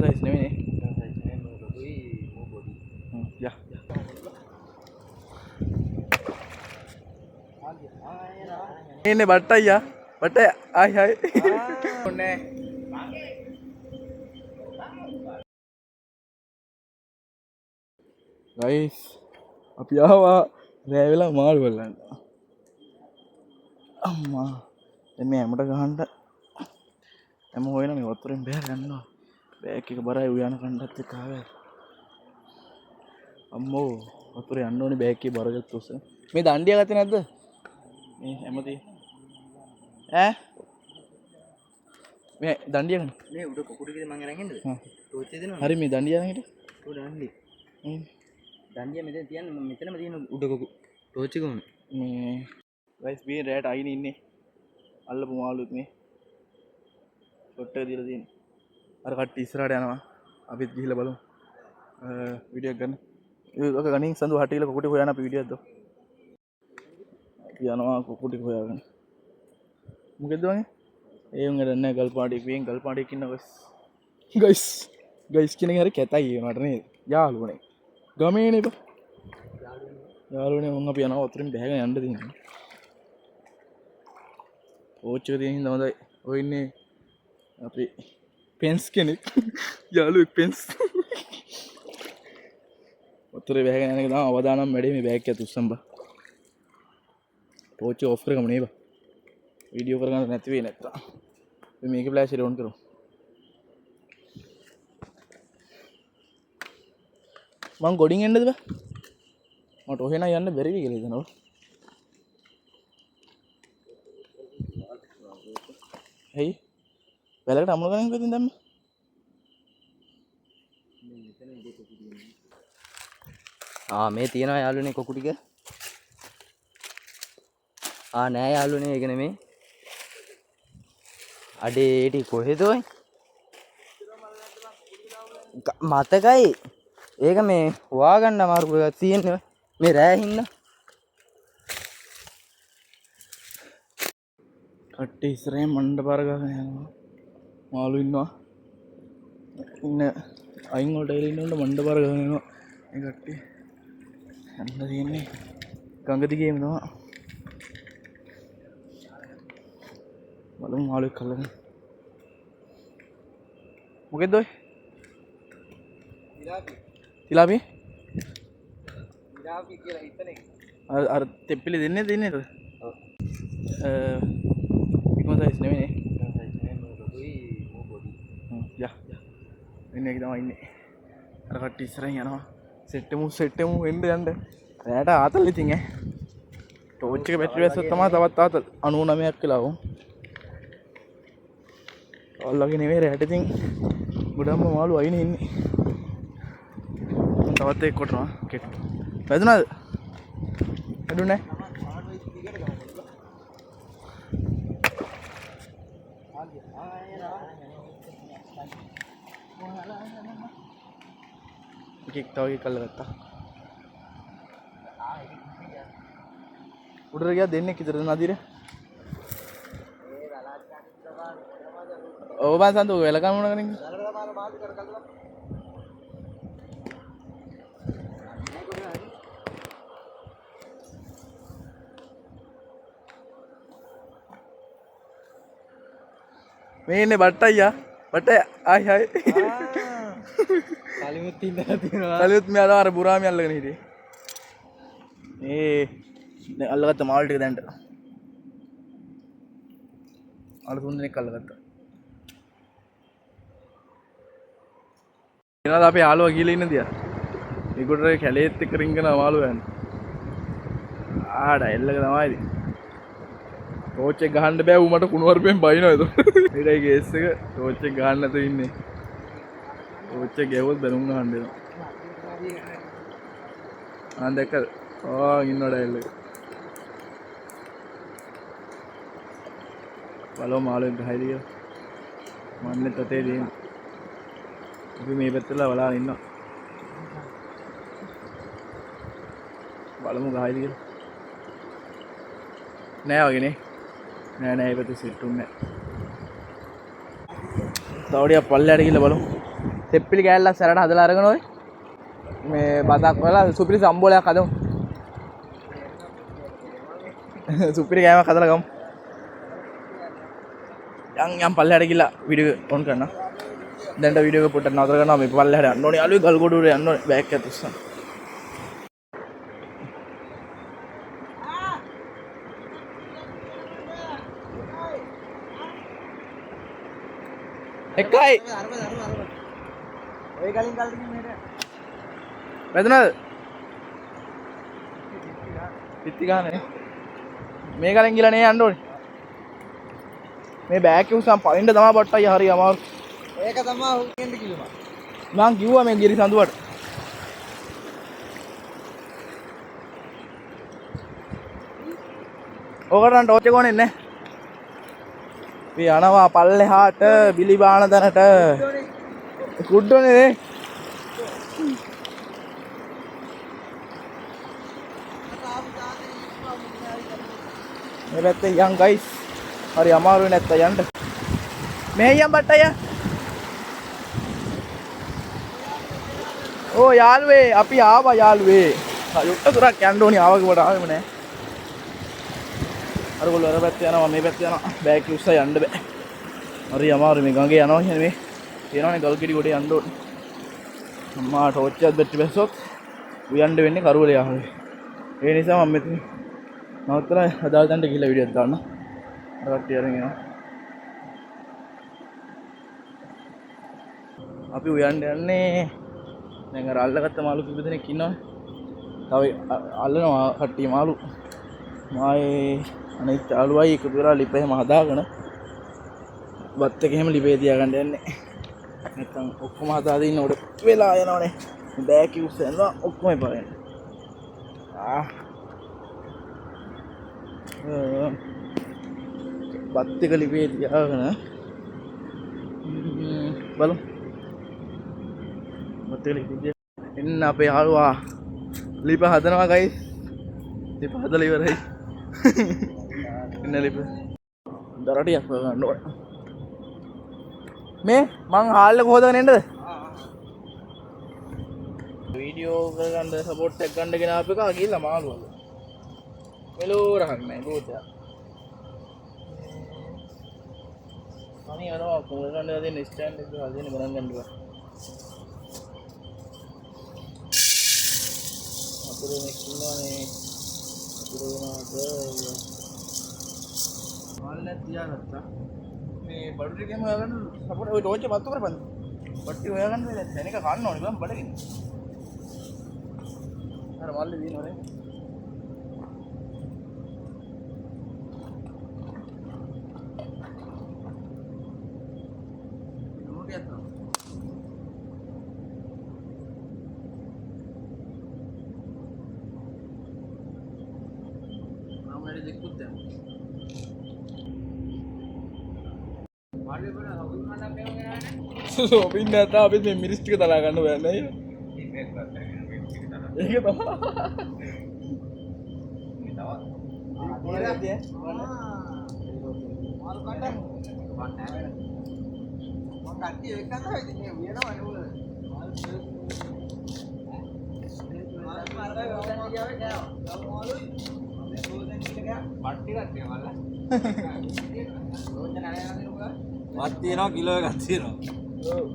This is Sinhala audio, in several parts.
size නෙවෙයි නේ. ini batai ya batai ay ay guys අපි ආවා රෑ වෙලා මාළු බලන්න අම්මා දැන් මේ හැමට ගහන්න හැම හොයන මේ වතුරෙන් බැහැ ගන්නවා බෑග් එක බරයි උයන කණ්ඩත් එක්ක ආවේ අම්මෝ වතුරේ යන්න ඕනේ බෑග් එකේ බරගත්ත උස මේ දණ්ඩිය ගත්තේ නැද්ද මේ හැමතේ ඈ මේ දණ්ඩිය ගන්න මේ උඩ කොකුඩේ මං අරන් එන්නද ටෝච් එක දෙනවා හරි මේ දණ්ඩිය අරන් හිට උඩ දණ්ඩිය දණ්ඩිය මෙතන තියන්න මෙතනම තියෙන උඩ කොකු ටෝච් එක උනේ මේ ගයිස් මේ රෑට අයිනේ ඉන්නේ අල්ලපු මාළුත් මේ ෂොට් එක දීලා තියෙන්නේ අර කට්ටිය ඉස්සරහට යනවා අපිත් ගිහිල්ලා බලමු වීඩියෝ එක ගන්න ඒක ගණන් සඳු හටිල කොකුටි හොයන අපි වීඩියෝ එකක් දාමු යනවා කොකුටි හොයාගෙන මොකද වගේ ඒ උන් ගන්න ගල් පාටියක් වෙන් ගල් පාටියක් ඉන්නවා ගයිස් කියන එක හරි කැතයි ඒනට නේද යාළුවනේ ගමේනේ බා යාළුවනේ මම අපි යනවා වතුරින් බැහැගෙන යන්න තියෙනවා ඕච් එක තියෙන හින්දා හොඳයි ඔය ඉන්නේ අපි පෙන්ස් කෙනෙක් යාළුවෙක් පෙන්ස් වතුරේ බැහැගෙන යන එක තමයි අවදානම් වැඩේ මේ බෑග් එක තුස්සන් බා ටෝච් ඔෆ් කරගමු නේ බා वीडियो करना නැති වෙයි නැත්තම් අපි මේකේ ෆ්ලෑෂ් එක ඔන් කරමු මං ගොඩින් එන්නද බා මට ඔහෙ නම් යන්න බැරි වෙයි කියලා හිතනවා හයි වැලකට අමුල ගන්න කොහෙන්ද දැම්ම මේ තියනවා යාළුවනේ කොකු ටික නෑ යාළුවනේ ඒක නෙමෙයි අඩේ ඒටි කොහෙද ඔය මතකයි ඒක මේ හොයාගන්න අමාරු එකක් තියෙන්නේ මේ රෑ හින්දා කට්ටිය ඉස්සරහින් මණ්ඩ පාර ගහගෙන යනවා මාළු ඉන්නවා ඉන්න අයින් වලට එලා ඉන්නකොට මණ්ඩ පාර ගහගෙන යනවා මේ කට්ටිය යන්න තියෙන්නේ ගඟ දිගේම තමයි බලමු මාළුවෙක් කල්ලගෙන මොකෙද්ද ඔය තිලාපි කියලා හිතන එක අර තෙප්පිලි දෙන්නේ ඔව් ඉක්ම සයිස් නෙවෙයි යා ඉන්නේ එක තමයි ඉන්නේ අර කට්ටිය ඉස්සරහින් යනවා සෙට් එමු එන්න යන්න රැයට ආතල් ඉතින් ටෝච් එක බැටරි වැස්සොත් තමයි තවත් ආතල් 99ක් කියලා වුන් ඔල්ලගේ නෙවෙයි රැට ඉතින් ගොඩක්ම මාළු අයිනේ ඉන්නේ තවත් එක්ක කොටනවා කෙට් වැදුනාද වැදුනේ එකෙක් තව එකක් අල්ලගත්තා උඩට ගියා දෙන්නෙක් විතර නදීරේ ඔව් බං සන්තු වෙලකම් මොන කරන්නේ මේ ඉන්නේ බට්ටයියා බට්ටයි ආයි ආයි කලිමුත් ඉඳලා තියෙනවා කලිමුත් මෙයා අර බුරාමි අල්ලගෙන හිටියේ දැන් අල්ලගත්ත මාල් ටික දැන්ට අර තුන් දෙනෙක් අල්ලගත්තා එනවාද අපේ යාළුවා ගිහලා ඉන්න දියා මේකට කැලේත් එක්ක රින්ගන මාළු යන්නේ එල්ලක තමයි ඉතින් ටෝච් එක ගහන්න බෑ ඌ මට කුණුවarpෙන් බයිනවා ඒක ඒකයි කේස් එක ටෝච් එක ගහන්න නැතුව ඉන්නේ ටෝච් එක ගැවුවොත් බැලුම් ගහන්න වෙනවා දැක්කද ඉන්නවද එල්ලක බලව මාළුවෙක් ගහයිද කියලා මන්නේ තතේ දෙන්නේ අපි මේ පැත්තලා බලාගෙන ඉන්නවා බලමු ගහයිද කියලා නෑ වගේනේ නෑ ඒ පැත්තේ සෙට් උන්නේ නෑ තව ටිකක් පල්ලෙහාට ගිහලා බලමු තෙප්පිලි කෑල්ලක් සැරට හදලා අරගෙන ඔය මේ බතක් වල සුපිරි සම්බෝලයක් හදමු. සුපිරි කෑමක් හදලා ගමු. යම් පල්ලෙහාට ගිහලා වීඩියෝ ඔන් කරනවා. දැන්ට වීඩියෝ එක පොඩ්ඩක් නතර කරනවා. මේ පල්ලෙහාට යන්න ඕනේ. අලුයි ගල්ගොඩුවේ යන්න ඕනේ. බෑග් එක තුස්සන්න. එකයි ඔය කලින් කල්ටකින් මෙහෙට වැදුනද? පිටි ගානේ මේ කලින් ගිහලා නේ යන්න ඕනේ. මේ බෑග් එක උසම් පයින්ද තමයි බට්ටයි හරි අමාරු. ඒක තමයි උගෙන්ද කිව්වා. මං කිව්වා මේ ගිරි සඳුවට. ඔකට නම් ටෝච් එක ඕනේ නැහැ. අපි යනවා පල්ලෙහාට බිලි බාන තැනට. කුඩ්ඩෝනේ මේ පැත්තේ යන් ගයිස්. හරි අමාරුයි නැත්තම් යන්න. මේ යම් බට්ටය. ඕ යාළුවේ අපි ආවා යාළුවේ. යොට්ට තුරක් යන්න ඕනි ආවකට ආවෙම නෑ. අරගොල්ලෝ අර පැත්තේ යනවා මේ පැත්තේ යනවා. බෑග් එක උස්සා යන්න බෑ. හරි අමාරුයි මේ ගඟේ යනවා කියන්නේ මේ. තියෙනවනේ ගල් කිඩි ගොඩේ යන්න ඕනේ. අම්මා ටෝච් එකක් බැටරි බැස්සොත් උයන්න වෙන්නේ කරුවල යාළුවේ. ඒ නිසා මම මෙතන නවත්තලා අදාළ තැනට ගිහලා වීඩියෝ එකක් දාන්න. අර කට්ටිය අරගෙන යනවා. අපි උයන්න යන්නේ දැන් අර අල්ලගත්ත මාළු කිප දෙනෙක් ඉන්නවා. තව අල්ලනවා කට්ටිය මාළු. මායේ අනිත් යාළුවයි එකතු වෙලා ලිප එහෙම හදාගෙන බත් එක එහෙම ලිපේ තියාගන්න යන්නේ. නැත්තම් ඔක්කොම හදා දෙන්න උඩ වෙලා යනවනේ. බෑග් එක උස්ස යනවා ඔක්කොම එපා වෙනවා. බත් එක ලිපේ තියාගෙන බලමු. බත් එක ලිපේ එන්න අපේ යාළුවා ලිප හදනවා ගයිස්. ලිප හදලා ඉවරයි. එන්න ලිප දරටියක් ගන්න ඕනේ. මේ මං හාල් එක හොදගෙන එන්නද? වීඩියෝ කරගන්න සපෝට් එකක් ගන්න ගෙන ආපු එක ගිහලා මාළු වල. මෙලෝ රහක් නැහැ ගෝතයා. අනේ අරවා කොහොමද ගන්න දෙන්නේ ස්ටෑන්ඩ් එක හදගෙන ගණන් ගන්න බෑ. අපේ මේ කින්නනේ පුරවනාට මාල්ලේ තියාගත්තා. මේ බඩු ටිකම හොයාගන්න සපෝට් ඔය ටෝච් එක පත්තු කරපන්. බට්ටි හොයාගන්න වෙලෙ දැන් එක කන්න ඕනේ බම් බඩගින්න. අර මාල්ලේ දිනවනේ. සෝපින් නැතා අපි මේ මිරිස් ටික දලා ගන්න බෑ නේද? ඒක තමයි. වත් තියෙනවා කිලෝ එකක් තියෙනවා. ඔව්.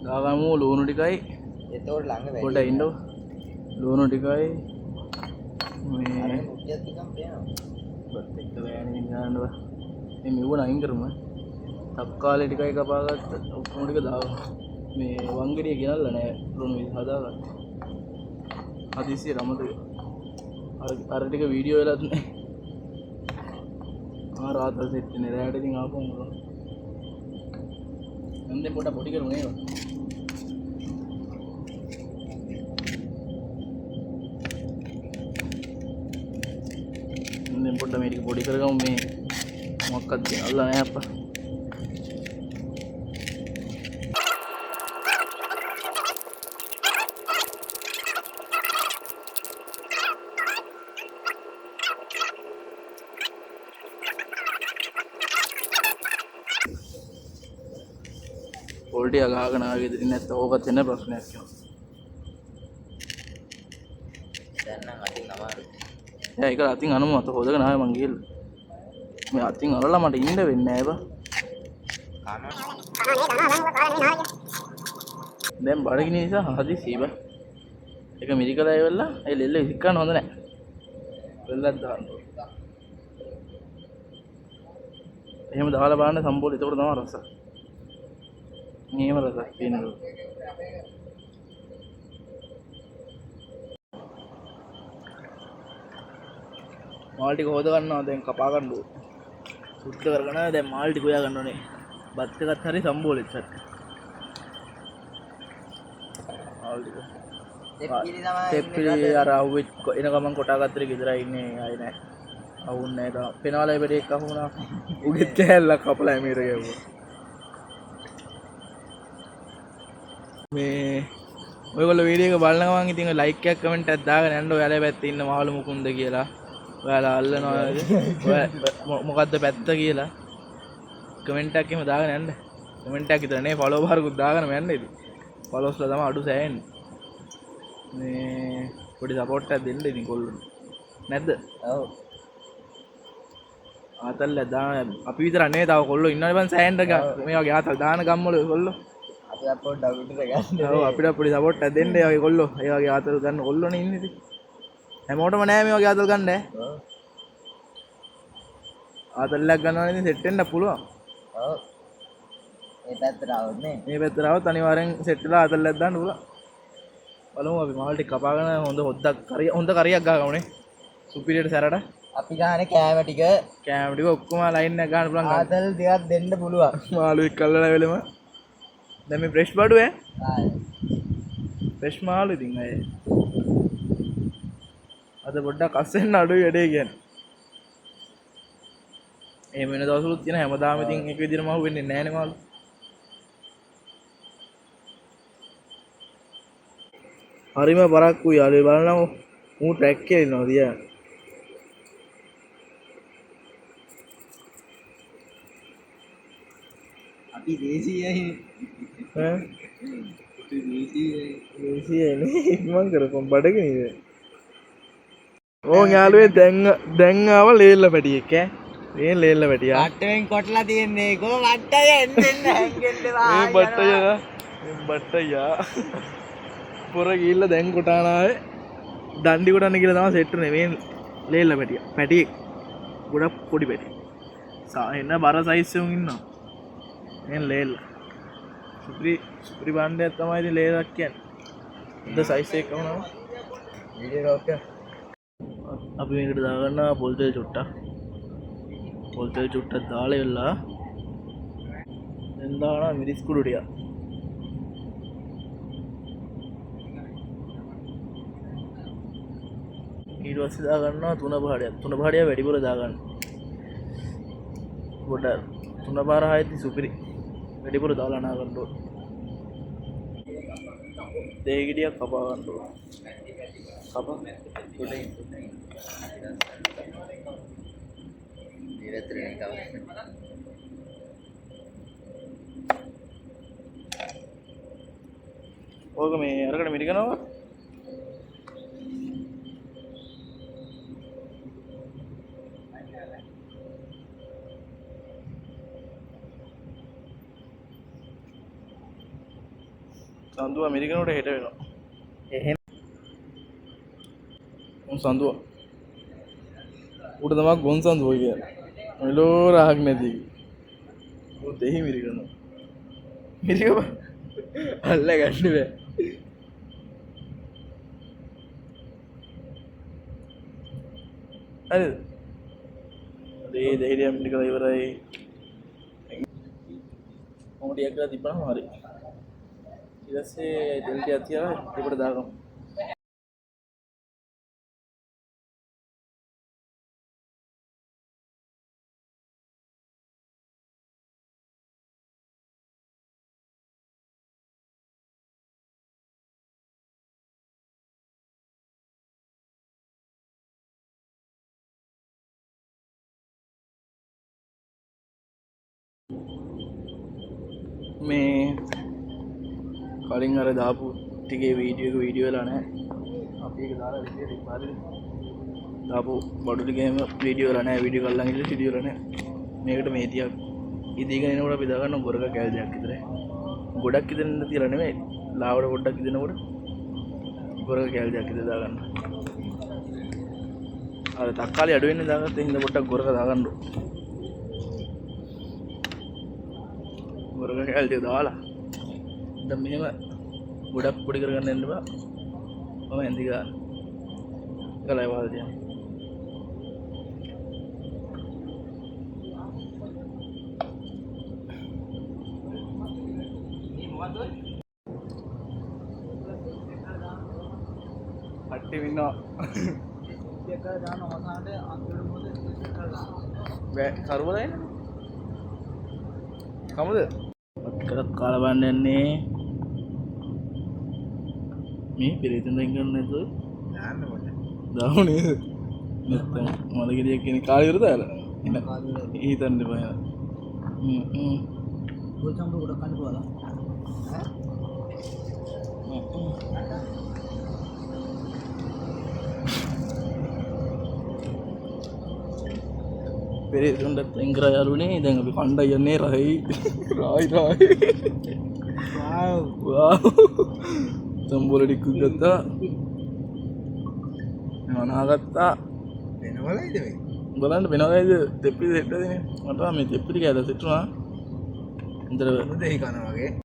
දාගමු ලුණු ටිකයි. එතකොට ළඟ වැඩි. පොඩ්ඩක් ඉන්නකො. ලුණු ටිකයි. මේ මුට්ටියක් ටිකක් පේනවා. බත් එක්ක වෑනේ ගන්න බා. මේ මෙව නයින් කරමු. තක්කාලි ටිකයි කපාගත්ත ඔක්කොම ටික දාගමු. මේ වංගෙඩිය ගෙනල්ලා නැහැ ලුණු හදාගන්න. හදිසියෙ රමතක. අර ටික වීඩියෝ වෙලත් නැහැ. රාත්‍ර සෙට් වෙන්නේ රැයට ඉතින් ආපුවම මොකද? හන්දේ පොඩි කරු නේද? හන්දේ පොඩ්ඩ මේ ටික පොඩි කරගමු මේ මොකක්ද ගෙනල්ලා නැහැ අප්පා. පොල්ටි අගාගෙන ආවේ ඉතින් නැත්නම් ඕකත් වෙන ප්‍රශ්නයක් වෙනවා. දැන් නම් අතින් අමාරුයි. ඒක අතින් අනුම අත හොදගෙන ආවේ මං ගිහලා. මේ අතින් අරලා මට ඉන්න වෙන්නේ නැහැ බා. දැන් බඩගිනි නිසා හදිසි බා. ඒක මිරිකලා ඉවරලා ඒ ලෙල්ල විසික් ගන්න හොඳ නැහැ. ලෙල්ලක් දාන්න. එහෙම දාලා බලන්න සම්පූර්ණ ඒකට තමයි රස. නියම රසක් තියෙනවා. මාල් ටික හොද ගන්නවා දැන් කපා ගන්න ඕනේ. සුද්ධ කරගෙන දැන් මාල් ටික උයා ගන්න ඕනේ. බත් එකත් හරි සම්බෝලෙත් හරි. මාල් ටික. තෙප්පිලි අර අවුෙත් එන ගමන් කොටා ගත්තට ගෙදරයි ඉන්නේ ආයේ නැහැ. අවුන්නේ නැහැ තාම. පෙනාලේ බෙරේක් අහුණා. උගෙත් කෑල්ලක් කපලා එමෙර ගැව්වා. මේ ඔයගොල්ලෝ වීඩියෝ එක බලන ගමන් ඉතින් ලයික් එකක් කමෙන්ට් එකක් දාගෙන යන්න ඔයාලා පැත්තේ ඉන්න මහලු මුකුන්ද කියලා. ඔයාලා අල්ලනවාද? මොකද්ද පැත්ත කියලා කමෙන්ට් එකක් එහෙම දාගෙන යන්න. කමෙන්ට් එකක් විතර නේ ෆලෝ බාරකුත් දාගෙන යන්න ඉතින්. ෆලෝස්ලා තමයි අඩු සෑහෙන්නේ. මේ පොඩි සපෝට් එකක් දෙන්න ඉතින් කොල්ලෝ. නැද්ද? ඔව්. ආතල් දාන අපි විතර නේ තව කොල්ලෝ ඉන්නවනේ බං සෑහෙන්න මේ වගේ ආතල් දාන ගම්වල කොල්ලෝ. අපි අපෝට් ඩවුන්ලෝඩ් කරගන්න. ඔව් අපිට පොඩි සපෝට් එකක් දෙන්න ඒ වගේ කොල්ලෝ. ඒ වගේ ආතල් ගන්න කොල්ලෝනේ ඉන්නේ ඉතින්. හැමෝටම නෑ මේ වගේ ආතල් ගන්න ඈ. ඔව්. ආතල්ලක් ගන්නවා නම් සෙට් වෙන්න පුළුවන්. ඔව්. මේ පැත්තට આવොත් නේ. මේ පැත්තට આવොත් අනිවාර්යෙන් සෙට් වෙලා ආතල්ලක් දාන්න පුළුවන්. බලමු අපි මාල් ටික කපාගෙන හොඳ කරියක් ගාගමුනේ. සුපිරියට සැරට. අපි ගානේ කෑම ටික ඔක්කොම ලයින් එක ගන්න පුළුවන්. ආතල් ටිකක් දෙන්න පුළුවන්. මාළුවෙක් කල්ලලා වෙලෙම. දැන් මේ ෆ්‍රෙෂ් බඩු ඈ. ආයි. ෆ්‍රෙෂ් මාළු ඉතින් අය. අද පොඩ්ඩක් අස්සෙන්න අඩුයි වැඩේ කියන්නේ. එහෙම වෙන දවසුත් තියෙන හැමදාම ඉතින් එක විදිහටම අහු වෙන්නේ නැහැ නේ මාළු. හරිම පරක්කුයි යාළුවෝ බලන්නකො. මූ ට්‍රැක් එකේ ඉන්නවා තියා. අපි දේශීයයි. ඈ? අපි දේශීයයි නේ මං කරපම් බඩගිනිද? ඕන් යාළුවේ දැන් ආව ලේල්ල පැටියෙක් ඈ. මේ ලේල්ල පැටියා. බට්ටෙන් කොටලා තියන්නේ. කො බට්ටය එන්න හැංගෙන්න වා. මේ බට්ටයා. මේ බට්ටයා. පොර ගිහිල්ලා දැන් කොටානාවේ දණ්ඩි කොටන්න කියලා තමයි සෙට් උනේ මේ ලේල්ල පැටියා. පැටියෙක්. ගොඩක් පොඩි පැටියෙක්. එන්න බර සයිස් එකක් ඉන්නවා. මේ ලේල්ල. සුපිරි බණ්ඩයක් තමයි ඉතින් ලේලක් කියන්නේ. ඉත සයිස් එකක් වුණා. වීඩියෝ රෝක් අපි මේකට දාගන්නවා පොල් තෙල් චුට්ටක්. පොල් තෙල් චුට්ටක් දාලා ඉවරලා දැන් දානවා මිරිස් කුඩු ටික. ඊට පස්සේ දාගන්නවා තුන පහඩයක්. තුන පහඩිය වැඩිපුර දාගන්න. පොඩ තුන පාර හයති සුපිරි. වැඩිපුර දාලා නා ගන්න ඕන. දෙහි ගෙඩියක් කපා ගන්න ඕන. කපා පොඩේ. ඉරතරේ කව. ඕක මේ අරකට මිරිකනවා. සන්දුව ඇමරිකනට හෙට වෙනවා. එහෙම සන්දුව උඩ තමයි ගොන් සන්දුව කියන්නේ. මෙලෝ රහක් නැති. උ දෙහි මිරිකනවා. මිරිකව අල්ල ගන්න බෑ. හරිද? දෙහි මිරිකලා ඉවරයි. මොකටද එකලා තිබ්බම හරි. ඊට පස්සේ තෙල් ටිකක් තියලා ඒකට දාගමු. මේ කලින් අර දාපු ටිකේ වීඩියෝ වෙලා නැහැ. අපි ඒක දාලා විදියට ඉපාරේ දාපු බඩු ටිකේම වීඩියෝ වෙලා නැහැ. වීඩියෝ කරලා ඉන්න වීඩියෝ වෙලා නැහැ. මේකට මේ ටිකක් ඉදීගෙන එනකොට අපි දාගන්න ගොරක කැලයක් විතරයි. ගොඩක් ඉදෙන්න තියලා නෙමෙයි. ලාවට පොඩ්ඩක් ඉදෙනකොට ගොරක කැලයක් විතර දාගන්න. අර තක්කාලි අඩු වෙන්නේ දාගත්ත හින්දා පොඩ්ඩක් ගොරක දාගන්න. ගොරක කැලේ දාලා දැන් මෙහෙම ගොඩක් පොඩි කරගන්න යන්න බෑ. මම ඇඳි ගන්න. කලයි වාල් තියන්න. අට්ටි වින්නවා. දෙක දාන අවසානට අන්තිම මොහොතේ ඉස්සර කරලා. බෑ කරුවලයිනේ. කවුද? අත්කරත් කාලා බන්න යන්නේ. මේ පිරිතෙන් දැන් ගන්න නේද? දාන්න ඕනේ. දාන්නේ. නැත්නම් මලගෙඩියක් කියන කාලේ ඉවරද අර? එන හිතන්න බෑ. ගොල් සම්බු ගොඩක් කන්න පුළුවන්. පිරිතුන්ට එංගර යාළුවනේ දැන් අපි කණ්ඩා යන්නේ රහයි. රායි. වාව්. සම්බෝල ටිකක් ගත්තා. මනාගත්තා. වෙනවලයිද මේ? බලන්න වෙනවලයිද? තෙප්පි දෙන්න දෙන්නේ. මට මේ තෙප්පි ටික ඇද සිටුනා. ඉතල දෙහි කනවා වගේ.